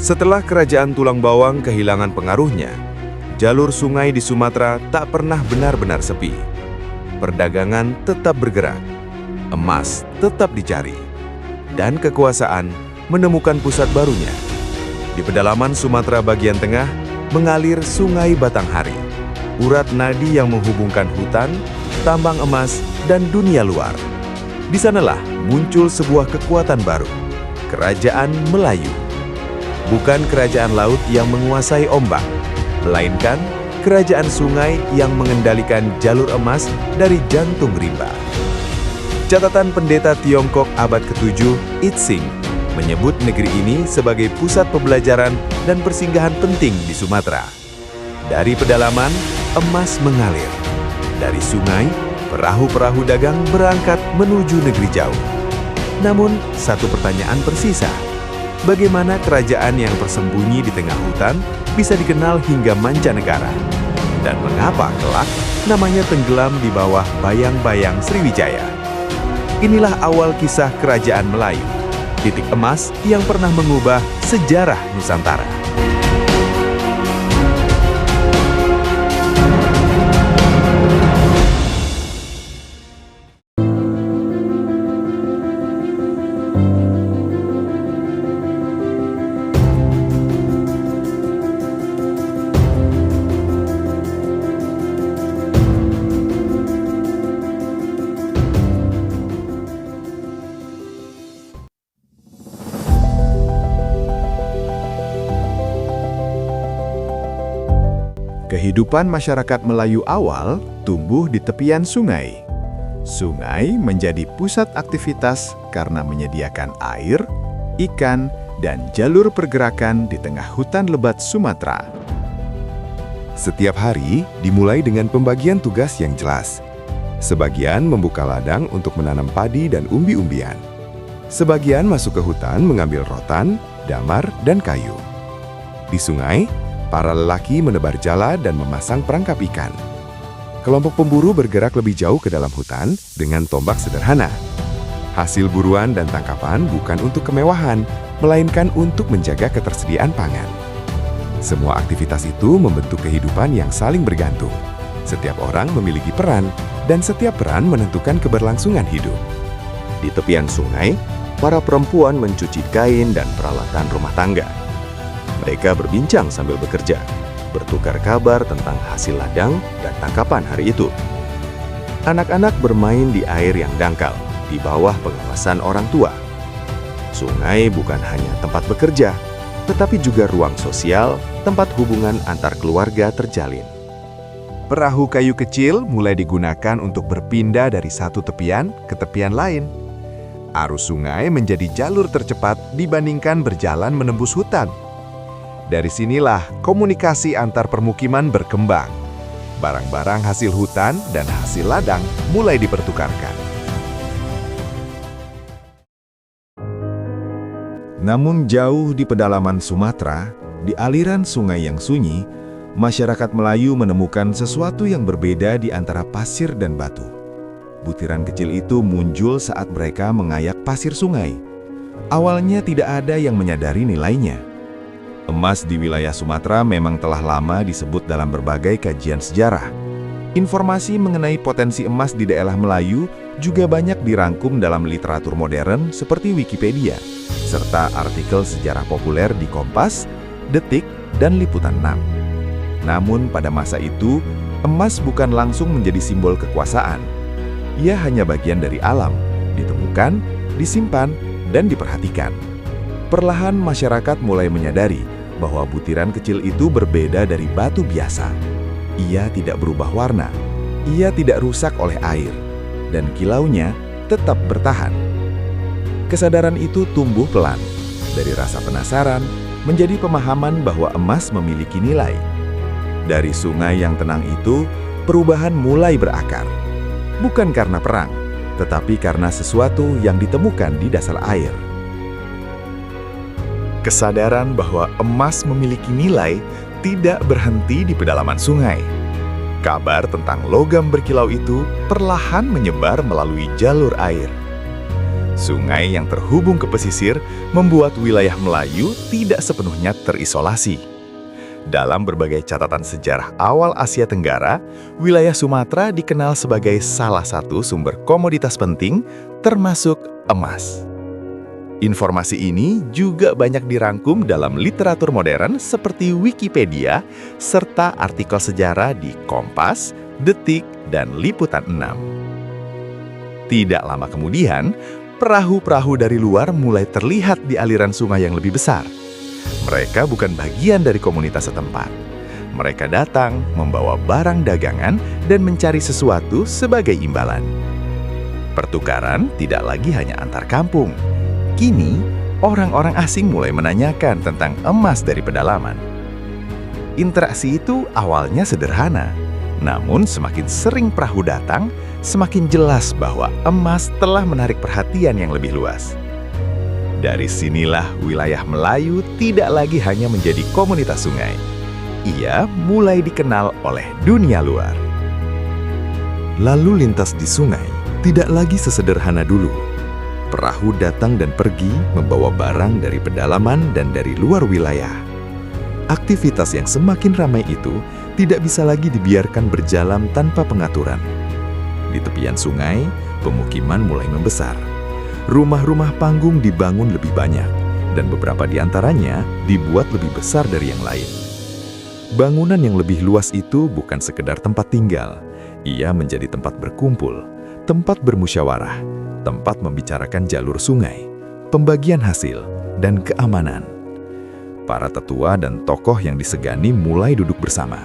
Setelah kerajaan Tulang Bawang kehilangan pengaruhnya, jalur sungai di Sumatera tak pernah benar-benar sepi. Perdagangan tetap bergerak, emas tetap dicari, dan kekuasaan menemukan pusat barunya. Di pedalaman Sumatera bagian tengah mengalir Sungai Batanghari, urat nadi yang menghubungkan hutan, tambang emas, dan dunia luar. Di sanalah muncul sebuah kekuatan baru, Kerajaan Melayu. Bukan kerajaan laut yang menguasai ombak, melainkan kerajaan sungai yang mengendalikan jalur emas dari jantung rimba. Catatan pendeta Tiongkok abad ke-7, Itsing, menyebut negeri ini sebagai pusat pembelajaran dan persinggahan penting di Sumatera. Dari pedalaman, emas mengalir. Dari sungai, perahu-perahu dagang berangkat menuju negeri jauh. Namun, satu pertanyaan persisa. Bagaimana kerajaan yang tersembunyi di tengah hutan bisa dikenal hingga mancanegara? Dan mengapa kelak namanya tenggelam di bawah bayang-bayang Sriwijaya? Inilah awal kisah Kerajaan Melayu, titik emas yang pernah mengubah sejarah Nusantara. Kehidupan masyarakat Melayu awal tumbuh di tepian sungai. Sungai menjadi pusat aktivitas karena menyediakan air, ikan, dan jalur pergerakan di tengah hutan lebat Sumatera. Setiap hari dimulai dengan pembagian tugas yang jelas. Sebagian membuka ladang untuk menanam padi dan umbi-umbian. Sebagian masuk ke hutan mengambil rotan, damar, dan kayu. Di sungai, para lelaki menebar jala dan memasang perangkap ikan. Kelompok pemburu bergerak lebih jauh ke dalam hutan dengan tombak sederhana. Hasil buruan dan tangkapan bukan untuk kemewahan, melainkan untuk menjaga ketersediaan pangan. Semua aktivitas itu membentuk kehidupan yang saling bergantung. Setiap orang memiliki peran, dan setiap peran menentukan keberlangsungan hidup. Di tepian sungai, para perempuan mencuci kain dan peralatan rumah tangga. Mereka berbincang sambil bekerja, bertukar kabar tentang hasil ladang dan tangkapan hari itu. Anak-anak bermain di air yang dangkal, di bawah pengawasan orang tua. Sungai bukan hanya tempat bekerja, tetapi juga ruang sosial, tempat hubungan antar keluarga terjalin. Perahu kayu kecil mulai digunakan untuk berpindah dari satu tepian ke tepian lain. Arus sungai menjadi jalur tercepat dibandingkan berjalan menembus hutan. Dari sinilah komunikasi antar permukiman berkembang. Barang-barang hasil hutan dan hasil ladang mulai dipertukarkan. Namun jauh di pedalaman Sumatera, di aliran sungai yang sunyi, masyarakat Melayu menemukan sesuatu yang berbeda di antara pasir dan batu. Butiran kecil itu muncul saat mereka mengayak pasir sungai. Awalnya tidak ada yang menyadari nilainya. Emas di wilayah Sumatera memang telah lama disebut dalam berbagai kajian sejarah. Informasi mengenai potensi emas di daerah Melayu juga banyak dirangkum dalam literatur modern seperti Wikipedia, serta artikel sejarah populer di Kompas, Detik, dan Liputan 6. Namun pada masa itu, emas bukan langsung menjadi simbol kekuasaan. Ia hanya bagian dari alam, ditemukan, disimpan, dan diperhatikan. Perlahan masyarakat mulai menyadari bahwa butiran kecil itu berbeda dari batu biasa. Ia tidak berubah warna, ia tidak rusak oleh air, dan kilaunya tetap bertahan. Kesadaran itu tumbuh pelan, dari rasa penasaran menjadi pemahaman bahwa emas memiliki nilai. Dari sungai yang tenang itu, perubahan mulai berakar. Bukan karena perang, tetapi karena sesuatu yang ditemukan di dasar air. Kesadaran bahwa emas memiliki nilai tidak berhenti di pedalaman sungai. Kabar tentang logam berkilau itu perlahan menyebar melalui jalur air. Sungai yang terhubung ke pesisir membuat wilayah Melayu tidak sepenuhnya terisolasi. Dalam berbagai catatan sejarah awal Asia Tenggara, wilayah Sumatera dikenal sebagai salah satu sumber komoditas penting, termasuk emas. Informasi ini juga banyak dirangkum dalam literatur modern seperti Wikipedia, serta artikel sejarah di Kompas, Detik, dan Liputan 6. Tidak lama kemudian, perahu-perahu dari luar mulai terlihat di aliran sungai yang lebih besar. Mereka bukan bagian dari komunitas setempat. Mereka datang membawa barang dagangan dan mencari sesuatu sebagai imbalan. Pertukaran tidak lagi hanya antar kampung. Kini, orang-orang asing mulai menanyakan tentang emas dari pedalaman. Interaksi itu awalnya sederhana, namun semakin sering perahu datang, semakin jelas bahwa emas telah menarik perhatian yang lebih luas. Dari sinilah wilayah Melayu tidak lagi hanya menjadi komunitas sungai. Ia mulai dikenal oleh dunia luar. Lalu lintas di sungai tidak lagi sesederhana dulu. Perahu datang dan pergi membawa barang dari pedalaman dan dari luar wilayah. Aktivitas yang semakin ramai itu tidak bisa lagi dibiarkan berjalan tanpa pengaturan. Di tepian sungai, pemukiman mulai membesar. Rumah-rumah panggung dibangun lebih banyak, dan beberapa di antaranya dibuat lebih besar dari yang lain. Bangunan yang lebih luas itu bukan sekedar tempat tinggal. Ia menjadi tempat berkumpul, tempat bermusyawarah, tempat membicarakan jalur sungai, pembagian hasil, dan keamanan. Para tetua dan tokoh yang disegani mulai duduk bersama.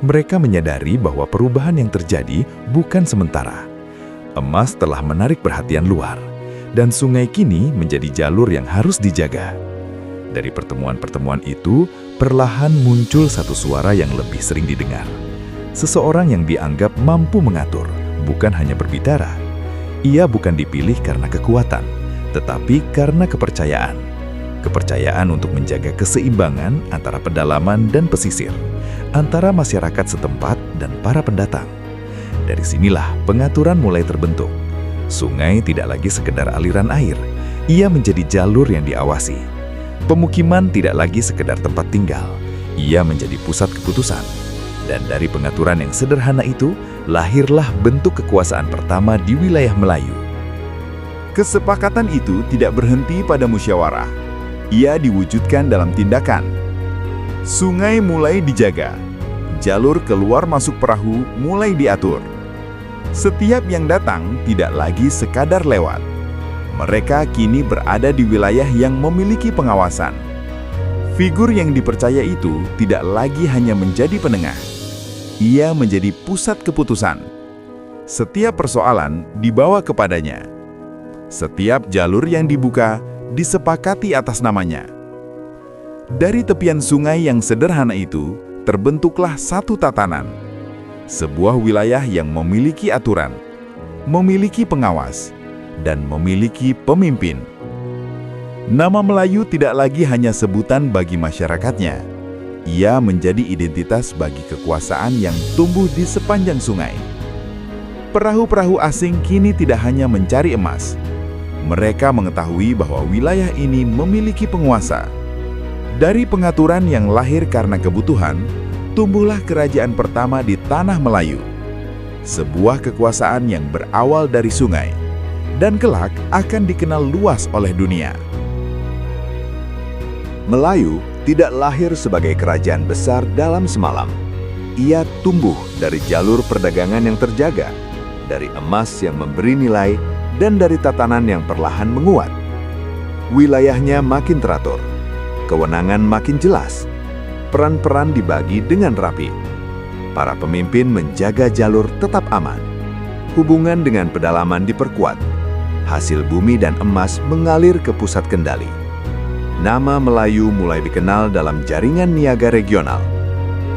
Mereka menyadari bahwa perubahan yang terjadi bukan sementara. Emas telah menarik perhatian luar, dan sungai kini menjadi jalur yang harus dijaga. Dari pertemuan-pertemuan itu, perlahan muncul satu suara yang lebih sering didengar. Seseorang yang dianggap mampu mengatur, bukan hanya berbicara. Ia bukan dipilih karena kekuatan, tetapi karena kepercayaan. Kepercayaan untuk menjaga keseimbangan antara pedalaman dan pesisir, antara masyarakat setempat dan para pendatang. Dari sinilah pengaturan mulai terbentuk. Sungai tidak lagi sekedar aliran air, ia menjadi jalur yang diawasi. Pemukiman tidak lagi sekedar tempat tinggal, ia menjadi pusat keputusan. Dan dari pengaturan yang sederhana itu, lahirlah bentuk kekuasaan pertama di wilayah Melayu. Kesepakatan itu tidak berhenti pada musyawarah. Ia diwujudkan dalam tindakan. Sungai mulai dijaga. Jalur keluar masuk perahu mulai diatur. Setiap yang datang tidak lagi sekadar lewat. Mereka kini berada di wilayah yang memiliki pengawasan. Figur yang dipercaya itu tidak lagi hanya menjadi penengah. Ia menjadi pusat keputusan. Setiap persoalan dibawa kepadanya. Setiap jalur yang dibuka disepakati atas namanya. Dari tepian sungai yang sederhana itu, terbentuklah satu tatanan. Sebuah wilayah yang memiliki aturan, memiliki pengawas, dan memiliki pemimpin. Nama Melayu tidak lagi hanya sebutan bagi masyarakatnya. Ia menjadi identitas bagi kekuasaan yang tumbuh di sepanjang sungai. Perahu-perahu asing kini tidak hanya mencari emas. Mereka mengetahui bahwa wilayah ini memiliki penguasa. Dari pengaturan yang lahir karena kebutuhan, tumbuhlah kerajaan pertama di tanah Melayu. Sebuah kekuasaan yang berawal dari sungai, dan kelak akan dikenal luas oleh dunia. Melayu tidak lahir sebagai kerajaan besar dalam semalam. Ia tumbuh dari jalur perdagangan yang terjaga, dari emas yang memberi nilai, dan dari tatanan yang perlahan menguat. Wilayahnya makin teratur, kewenangan makin jelas, peran-peran dibagi dengan rapi. Para pemimpin menjaga jalur tetap aman. Hubungan dengan pedalaman diperkuat. Hasil bumi dan emas mengalir ke pusat kendali. Nama Melayu mulai dikenal dalam jaringan niaga regional.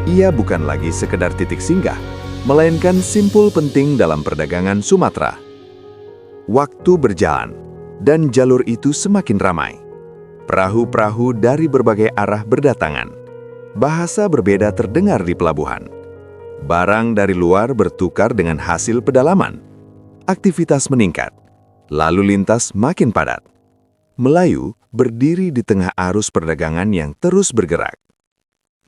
Ia bukan lagi sekedar titik singgah, melainkan simpul penting dalam perdagangan Sumatera. Waktu berjalan, dan jalur itu semakin ramai. Perahu-perahu dari berbagai arah berdatangan. Bahasa berbeda terdengar di pelabuhan. Barang dari luar bertukar dengan hasil pedalaman. Aktivitas meningkat. Lalu lintas makin padat. Melayu berdiri di tengah arus perdagangan yang terus bergerak.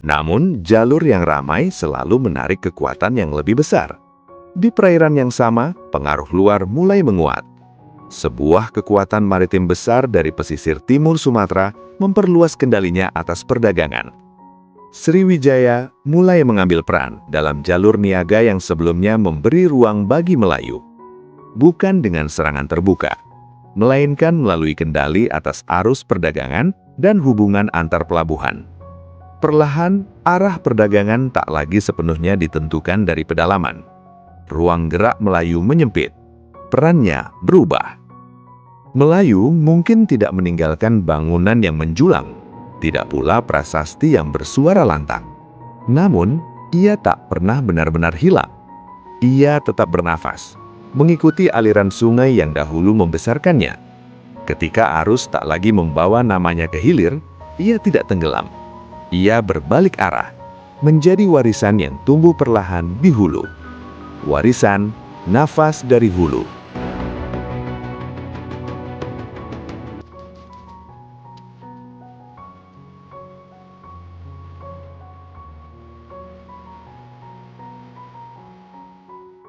Namun, jalur yang ramai selalu menarik kekuatan yang lebih besar. Di perairan yang sama, pengaruh luar mulai menguat. Sebuah kekuatan maritim besar dari pesisir timur Sumatera memperluas kendalinya atas perdagangan. Sriwijaya mulai mengambil peran dalam jalur niaga yang sebelumnya memberi ruang bagi Melayu. Bukan dengan serangan terbuka, melainkan melalui kendali atas arus perdagangan dan hubungan antar pelabuhan. Perlahan, arah perdagangan tak lagi sepenuhnya ditentukan dari pedalaman. Ruang gerak Melayu menyempit. Perannya berubah. Melayu mungkin tidak meninggalkan bangunan yang menjulang, tidak pula prasasti yang bersuara lantang. Namun, ia tak pernah benar-benar hilang. Ia tetap bernafas, mengikuti aliran sungai yang dahulu membesarkannya. Ketika arus tak lagi membawa namanya ke hilir, ia tidak tenggelam. Ia berbalik arah, menjadi warisan yang tumbuh perlahan di hulu. Warisan nafas dari hulu.